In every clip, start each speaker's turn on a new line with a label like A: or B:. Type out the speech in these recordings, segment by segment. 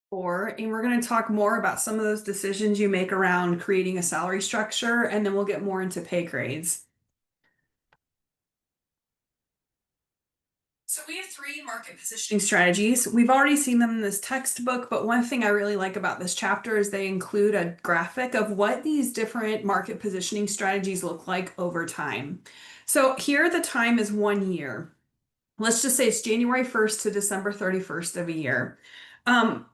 A: And we're going to talk more about some of those decisions you make around creating a salary structure, and then we'll get more into pay grades. So we have three market positioning strategies. We've already seen them in this textbook, but one thing I really like about this chapter is they include a graphic of what these different market positioning strategies look like over time. So here the time is 1 year. Let's just say it's January 1st to December 31st of a year.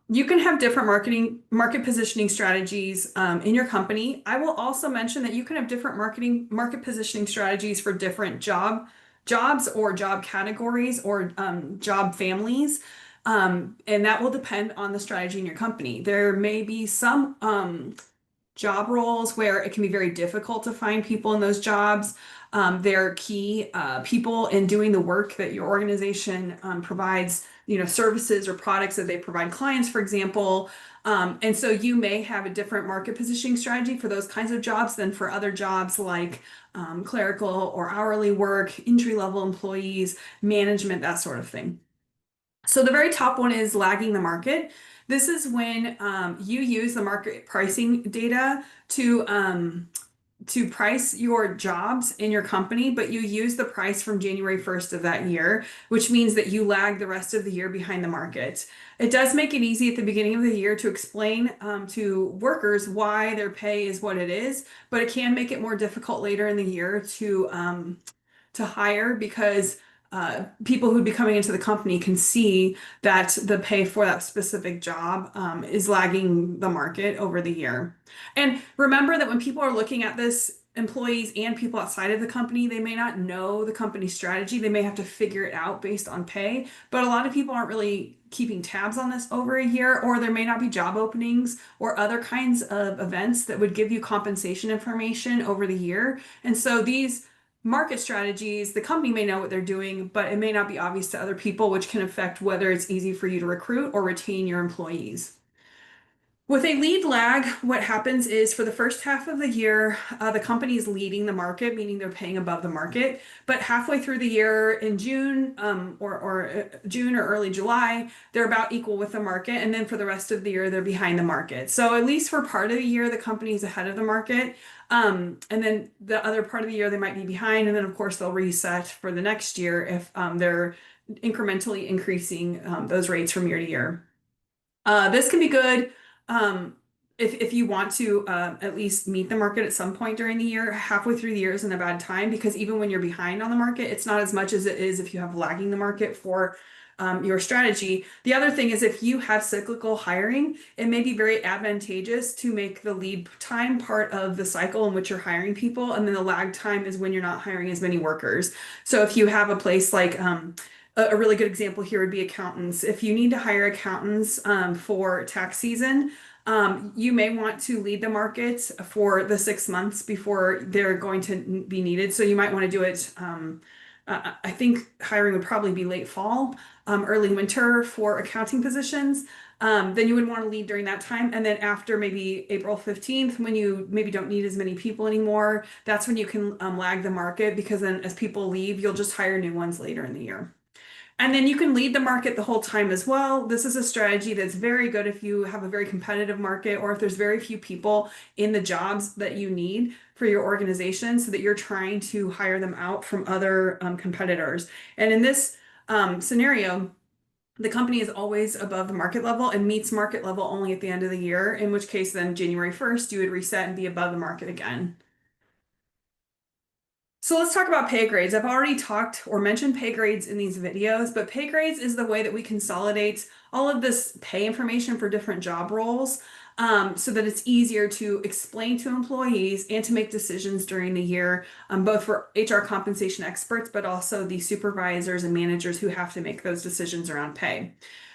A: You can have different market positioning strategies in your company. I will also mention that you can have different market positioning strategies for different jobs or job categories or job families. And that will depend on the strategy in your company. There may be some job roles where it can be very difficult to find people in those jobs. They're key people in doing the work that your organization provides, services or products that they provide clients, for example. And so you may have a different market positioning strategy for those kinds of jobs than for other jobs like clerical or hourly work, entry-level employees, management, that sort of thing. So the very top one is lagging the market. This is when you use the market pricing data to price your jobs in your company, but you use the price from January 1st of that year, which means that you lag the rest of the year behind the market. It does make it easy at the beginning of the year to explain to workers why their pay is what it is, but it can make it more difficult later in the year to hire because people who'd be coming into the company can see that the pay for that specific job is lagging the market over the year. And remember that when people are looking at this, employees and people outside of the company, they may not know the company's strategy. They may have to figure it out based on pay, but a lot of people aren't really keeping tabs on this over a year, or there may not be job openings or other kinds of events that would give you compensation information over the year. And so these market strategies, the company may know what they're doing, but it may not be obvious to other people, which can affect whether it's easy for you to recruit or retain your employees. With a lead lag, what happens is for the first half of the year, the company is leading the market, meaning they're paying above the market. But halfway through the year in June or June or early July, they're about equal with the market. And then for the rest of the year, they're behind the market. So at least for part of the year, the company is ahead of the market. And then the other part of the year, they might be behind. And then, of course, they'll reset for the next year if they're incrementally increasing those rates from year to year. This can be good um, if you want to at least meet the market at some point during the year. Halfway through the year isn't a bad time because even when you're behind on the market, it's not as much as it is if you have lagging the market for your strategy. The other thing is if you have cyclical hiring, it may be very advantageous to make the lead time part of the cycle in which you're hiring people, and then the lag time is when you're not hiring as many workers. So if you have a place like a really good example here would be accountants. If you need to hire accountants for tax season, you may want to lead the market for the 6 months before they're going to be needed. So you might want to do it. I think hiring would probably be late fall, early winter for accounting positions. Then you would want to lead during that time. And then after maybe April 15th, when you maybe don't need as many people anymore, that's when you can lag the market because then as people leave, you'll just hire new ones later in the year. And then you can lead the market the whole time as well. This is a strategy that's very good if you have a very competitive market or if there's very few people in the jobs that you need for your organization so that you're trying to hire them out from other competitors. And in this scenario, the company is always above the market level and meets market level only at the end of the year, in which case then January 1st, you would reset and be above the market again. So let's talk about pay grades. I've already talked or mentioned pay grades in these videos, but pay grades is the way that we consolidate all of this pay information for different job roles so that it's easier to explain to employees and to make decisions during the year, both for HR compensation experts, but also the supervisors and managers who have to make those decisions around pay.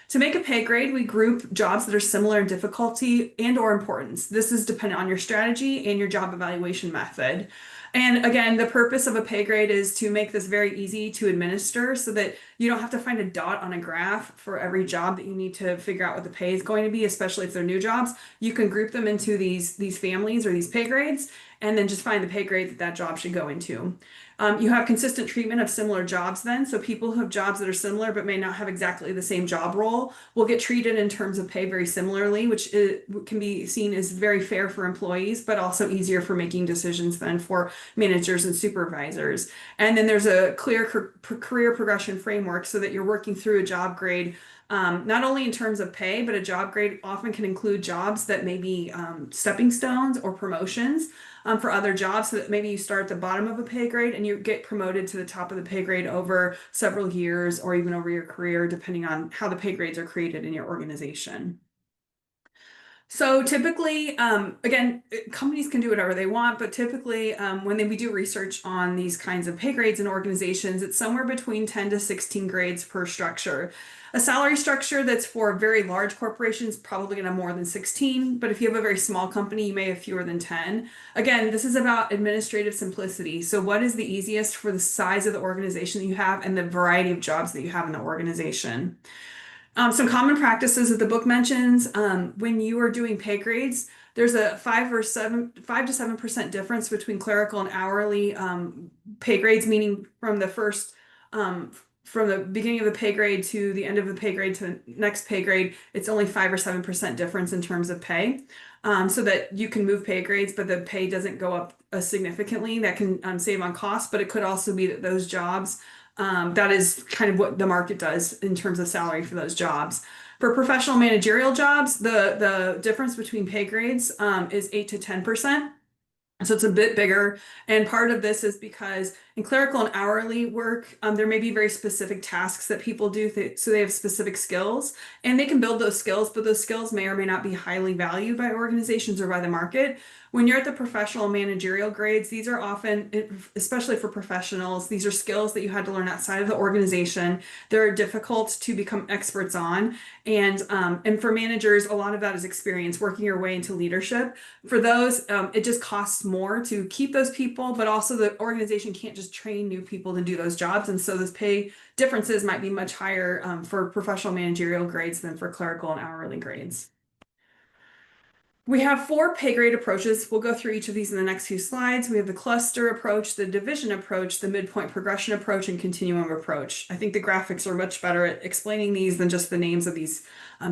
A: To make a pay grade, we group jobs that are similar in difficulty and or importance. This is dependent on your strategy and your job evaluation method. And again, the purpose of a pay grade is to make this very easy to administer so that you don't have to find a dot on a graph for every job that you need to figure out what the pay is going to be, especially if they're new jobs. You can group them into these families or these pay grades and then just find the pay grade that that job should go into. You have consistent treatment of similar jobs then. So people who have jobs that are similar but may not have exactly the same job role will get treated in terms of pay very similarly, which can be seen as very fair for employees, but also easier for making decisions than for managers and supervisors. And then there's a clear career progression framework so that you're working through a job grade, not only in terms of pay, but a job grade often can include jobs that may be stepping stones or promotions for other jobs. So that maybe you start at the bottom of a pay grade and you get promoted to the top of the pay grade over several years or even over your career, depending on how the pay grades are created in your organization. So typically, again, companies can do whatever they want, but typically, we do research on these kinds of pay grades in organizations, it's somewhere between 10 to 16 grades per structure. A salary structure that's for very large corporations probably going to have more than 16, but if you have a very small company, you may have fewer than 10. Again, this is about administrative simplicity. So what is the easiest for the size of the organization that you have and the variety of jobs that you have in the organization? Some common practices that the book mentions when you are doing pay grades, there's a 5 to 7% difference between clerical and hourly pay grades, meaning from the beginning of the pay grade to the end of the pay grade to the next pay grade, it's only 5 or 7% difference in terms of pay. So that you can move pay grades, but the pay doesn't go up significantly. That can save on cost, but it could also be that those jobs that is kind of what the market does in terms of salary for those jobs. For professional managerial jobs, the difference between pay grades is 8 to 10%. So it's a bit bigger. And part of this is because in clerical and hourly work, there may be very specific tasks that people do. So they have specific skills and they can build those skills, but those skills may or may not be highly valued by organizations or by the market. When you're at the professional managerial grades, these are often, especially for professionals, these are skills that you had to learn outside of the organization. They're difficult to become experts on. And for managers, a lot of that is experience working your way into leadership. For those, it just costs more to keep those people, but also the organization can't just train new people to do those jobs. And so those pay differences might be much higher for professional managerial grades than for clerical and hourly grades. We have 4 pay grade approaches. We'll go through each of these in the next few slides. We have the cluster approach, the division approach, the midpoint progression approach, and continuum approach. I think the graphics are much better at explaining these than just the names of these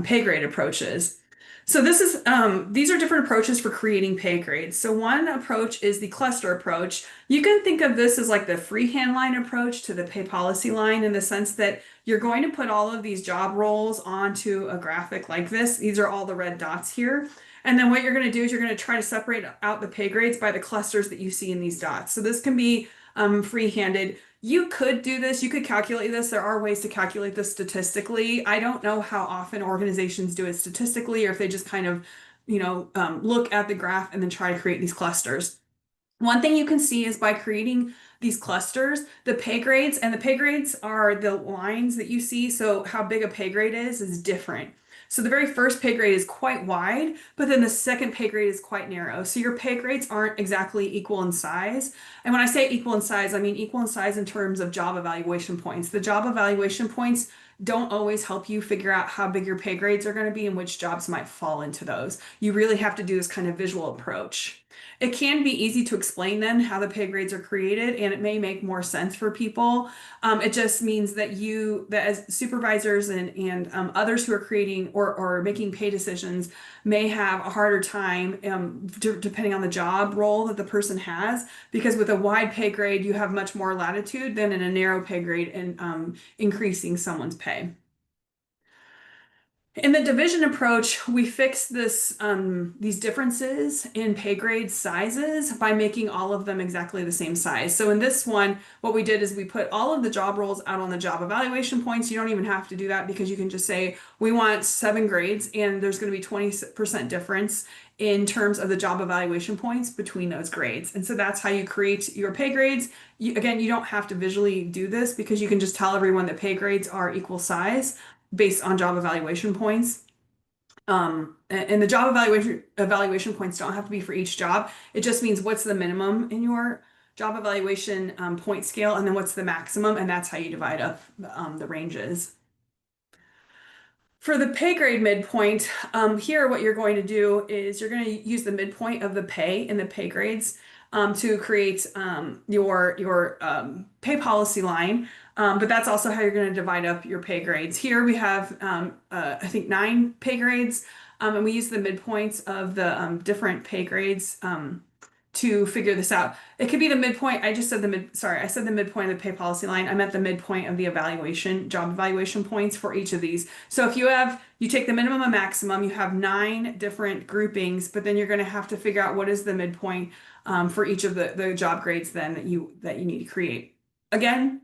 A: pay grade approaches. So these are different approaches for creating pay grades. So one approach is the cluster approach. You can think of this as like the freehand line approach to the pay policy line in the sense that you're going to put all of these job roles onto a graphic like this. These are all the red dots here. And then what you're going to do is you're going to try to separate out the pay grades by the clusters that you see in these dots. So this can be free-handed. You could do this, you could calculate this. There are ways to calculate this statistically. I don't know how often organizations do it statistically or if they just kind of, look at the graph and then try to create these clusters. One thing you can see is by creating these clusters, the pay grades, and the pay grades are the lines that you see. So how big a pay grade is different. So the very first pay grade is quite wide, but then the second pay grade is quite narrow. So your pay grades aren't exactly equal in size. And when I say equal in size, I mean equal in size in terms of job evaluation points. The job evaluation points don't always help you figure out how big your pay grades are going to be and which jobs might fall into those. You really have to do this kind of visual approach. It can be easy to explain then how the pay grades are created, and it may make more sense for people. It just means that that as supervisors and others who are creating or making pay decisions may have a harder time depending on the job role that the person has, because with a wide pay grade, you have much more latitude than in a narrow pay grade and increasing someone's pay. In the division approach, we fix these differences in pay grade sizes by making all of them exactly the same size. So in this one, what we did is we put all of the job roles out on the job evaluation points. You don't even have to do that because you can just say, we want 7 grades and there's going to be 20% difference in terms of the job evaluation points between those grades. And so that's how you create your pay grades. Again, you don't have to visually do this because you can just tell everyone that pay grades are equal size based on job evaluation points. And the job evaluation points don't have to be for each job. It just means what's the minimum in your job evaluation point scale, and then what's the maximum, and that's how you divide up the ranges. For the pay grade midpoint, here what you're going to do is you're going to use the midpoint of the pay in the pay grades. to create your pay policy line. But that's also how you're going to divide up your pay grades. Here we have, I think, 9 pay grades, and we use the midpoints of the different pay grades to figure this out. It could be the midpoint. I just said sorry, I said the midpoint of the pay policy line. I meant the midpoint of the job evaluation points for each of these. So if you take the minimum and maximum, you have 9 different groupings, but then you're going to have to figure out what is the midpoint for each of the job grades then that you need to create. Again,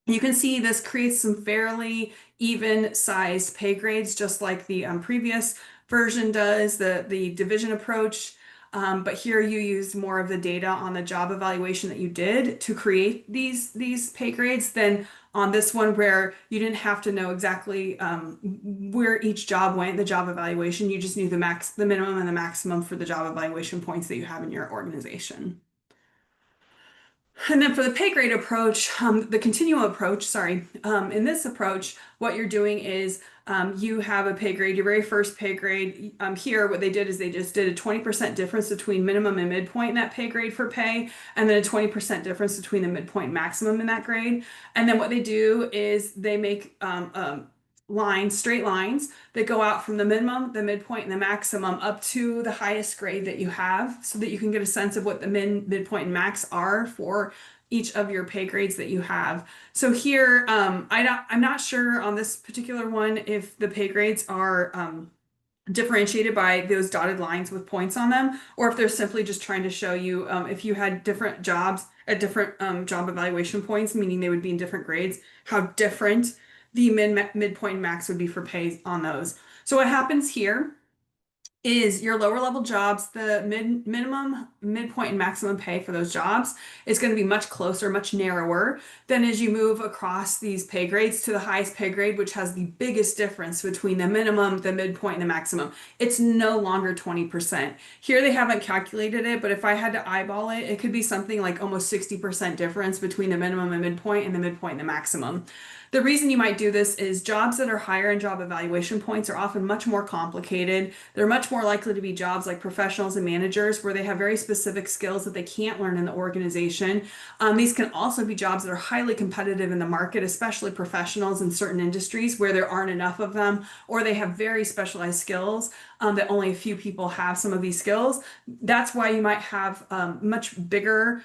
A: you can see this creates some fairly even sized pay grades, just like the previous version does, the division approach. But here you used more of the data on the job evaluation that you did to create these pay grades than on this one where you didn't have to know exactly where each job went, the job evaluation. You just knew the minimum and the maximum for the job evaluation points that you have in your organization. And then for the pay grade approach, the continuum approach, sorry, in this approach, what you're doing is you have a pay grade, your very first pay grade. Here, what they did is they just did a 20% difference between minimum and midpoint in that pay grade for pay, and then a 20% difference between the midpoint and maximum in that grade. And then what they do is they make straight lines that go out from the minimum, the midpoint, and the maximum up to the highest grade that you have so that you can get a sense of what the midpoint, and max are for each of your pay grades that you have. So here, I'm not sure on this particular one if the pay grades are differentiated by those dotted lines with points on them, or if they're simply just trying to show you if you had different jobs at different job evaluation points, meaning they would be in different grades, how different the midpoint and max would be for pay on those. So what happens here is your lower level jobs, the minimum, midpoint, and maximum pay for those jobs is going to be much closer, much narrower than as you move across these pay grades to the highest pay grade, which has the biggest difference between the minimum, the midpoint, and the maximum. It's no longer 20%. Here they haven't calculated it, but if I had to eyeball it, it could be something like almost 60% difference between the minimum and the midpoint and the maximum. The reason you might do this is jobs that are higher in job evaluation points are often much more complicated. They're much more likely to be jobs like professionals and managers where they have very specific skills that they can't learn in the organization. These can also be jobs that are highly competitive in the market, especially professionals in certain industries where there aren't enough of them, or they have very specialized skills that only a few people have some of these skills. That's why you might have much bigger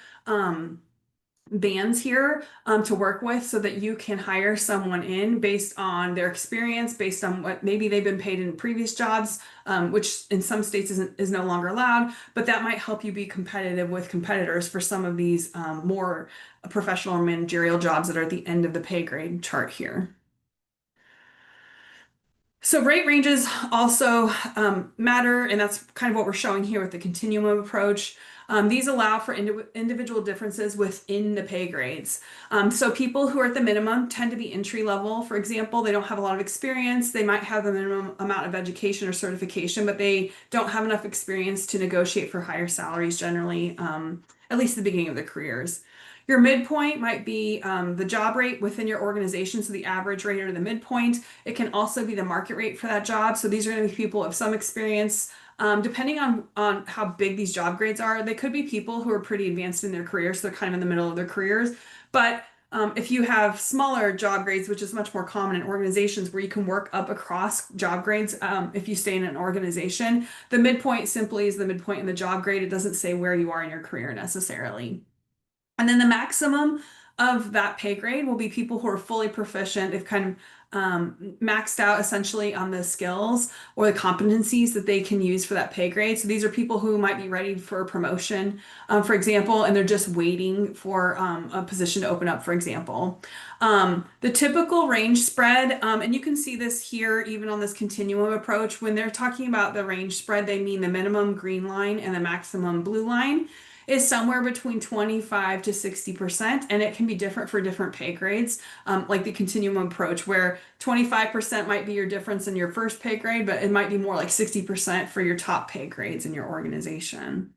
A: bands here to work with so that you can hire someone in based on their experience, based on what maybe they've been paid in previous jobs, which in some states is no longer allowed, but that might help you be competitive with competitors for some of these more professional or managerial jobs that are at the end of the pay grade chart here. So rate ranges also matter, and that's kind of what we're showing here with the continuum approach. These allow for individual differences within the pay grades. So people who are at the minimum tend to be entry level. For example, they don't have a lot of experience. They might have the minimum amount of education or certification, but they don't have enough experience to negotiate for higher salaries generally, at least at the beginning of their careers. Your midpoint might be the job rate within your organization, so the average rate or the midpoint. It can also be the market rate for that job. So these are going to be people of some experience. Depending on how big these job grades are, they could be people who are pretty advanced in their careers, so they're kind of in the middle of their careers. But if you have smaller job grades, which is much more common in organizations where you can work up across job grades if you stay in an organization, the midpoint simply is the midpoint in the job grade. It doesn't say where you are in your career necessarily. And then the maximum of that pay grade will be people who are fully proficient. They've kind of maxed out essentially on the skills or the competencies that they can use for that pay grade. So these are people who might be ready for a promotion, for example, and they're just waiting for a position to open up, for example. The typical range spread, and you can see this here even on this continuum approach, when they're talking about the range spread, they mean the minimum green line and the maximum blue line is somewhere between 25 to 60%, and it can be different for different pay grades, like the continuum approach, where 25% might be your difference in your first pay grade, but it might be more like 60% for your top pay grades in your organization.